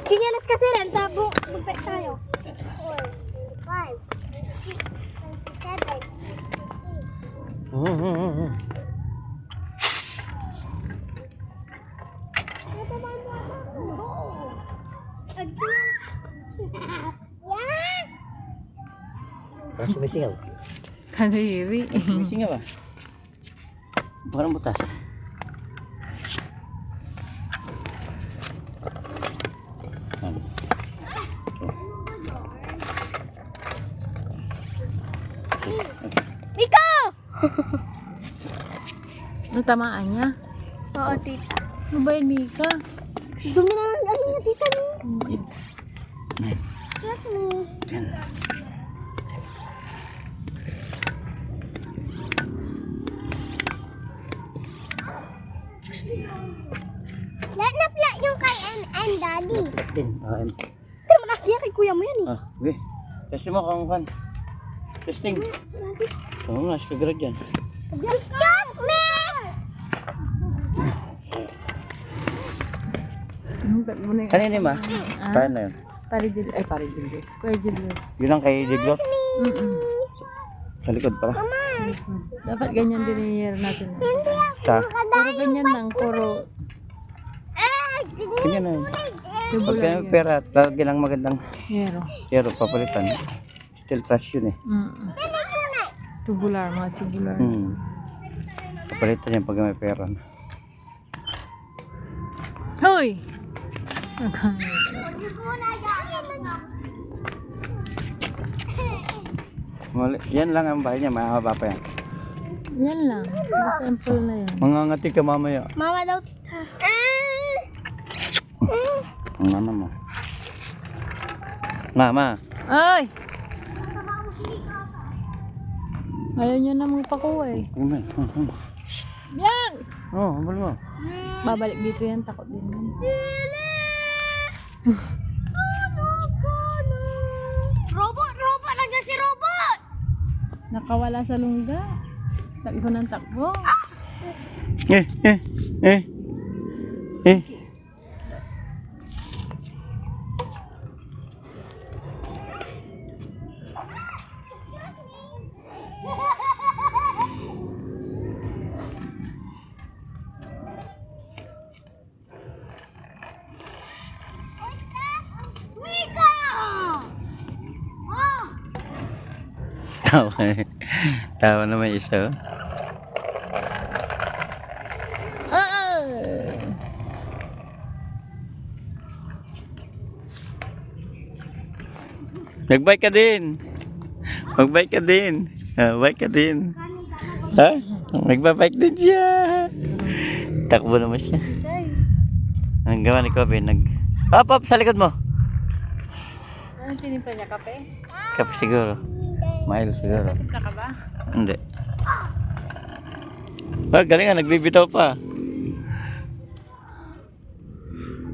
Kinyalas kasi rin, tabo. Magpet tayo. 4, 5, 6, 27. Parang sumisingaw. Kadiri. Sumisingaw ah. Parang butas. Miko! Natamaan niya. Oo, tita. Ano ba yun, Mika? Dumi na lang ano niya, tita. Trust me. Lahat na pala yung kay and daddy. Din. Pero manakya kay kuya mo yan eh. Okay. Testing mo kung kan. Testing. Oo nga, sikagrad yan. Excuse me! Kanina ma? Kaya na yun. Pare Julius. Kuya Julius. Yun lang kay Diglot. Sa likod pala. Dapat ganyan din i-year natin. Sa? Puro ganyan lang. Puro Kanya na yun. Pag tubular kaya yun. pera, lagi lang magandang Yero. pero papalitan. Still trash yun eh. Tubular, mga tubular. Papalitan yan pag may pera. Hoy! Yan lang ang bahay niya, mahaba pa yan. Yan lang. Simple na yan. Mangangati ka mamaya. Mama daw, tita. Ang mama mo. Mama. Ay! Ayaw niya na magpakuha eh. Kumay. Yan! Oh, habal mo. Babalik dito yan. Takot din yan. Robot! Nandiyan si Robot! Nakawala sa lungga. Takbo ng takbo. Eh. Mika! Oh! Tawa naman isa. Nagbike ka din. Magbike ka din. Bike ka din. Ha? Nagbabike din siya. Takbo naman siya. Ang gawa ni Kobe, Hop, sa likod mo. Anong tinimpla niya? Kape? Kape siguro. Mild siguro. Timpla ka ba? Hindi. Galing nga, nagbibitaw pa.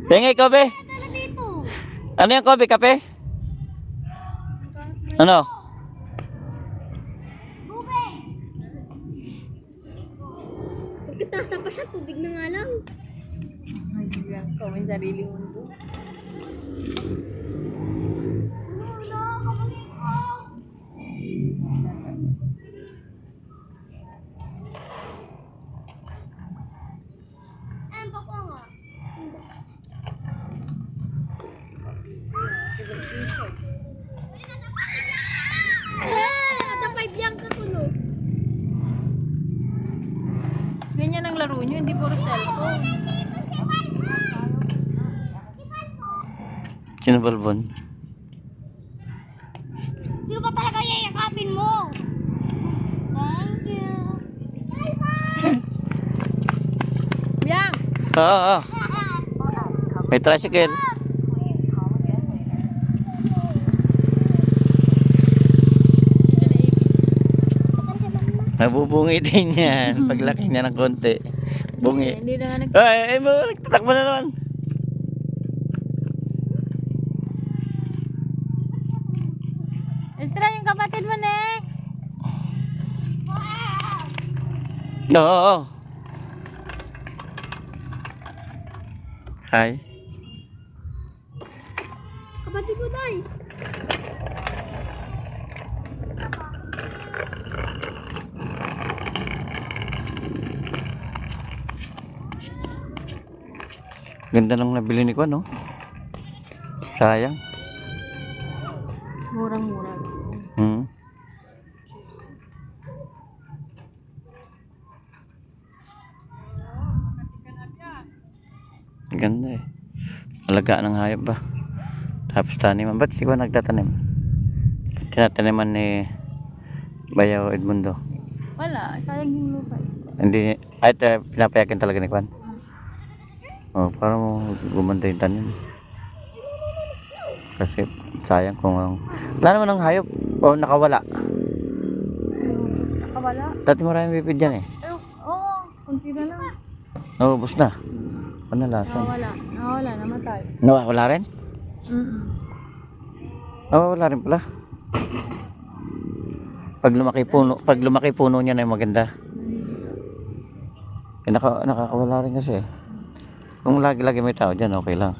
Pengay, Kobe. Ano yan, Kobe? Kape? Ano? Pagkatasa pa siya, tubig na nga lang. Ay, bigyan ko. May sarili mundo. Ganyan ang laro nyo, hindi puro cellphone. Sino Balbon? Sino ba talaga yayakapin mo? Thank you. Biyang! Oo. May tricycle. Nabubungi din yan. Paglaki niya ng konti. Bungi. Hindi na nga nag... Ay, nagtatakbo na naman. Estra, yung kapatid mo, Nek! Oo. Hi. Kapatid mo, Day. Ganda nung nabili ni Kwan, no? Sayang. Murang-mura. Hmm. Ganda eh. Alagaan ng hayop ba? Tapos taniman. Ba't si Kwan nagtatanim? Tinataniman ni Bayaw Edmundo. Wala, sayang yung lupa. Hindi, ay pinapayakin talaga ni Kwan. Oh, para mo gumanda yung tanim. Kasi sayang kung wala naman ng hayop o nakawala. Nakawala. Dati maraming bibid dyan eh. Pero, oo, kunti na lang. Naubos na. Panalasan. Nawala, namatay. Nawawala rin? Nawawala rin pala. Pag lumaki puno niya na yung maganda. Eh, nakakawala rin kasi. Kung lagi-lagi may tao dyan, okay lang.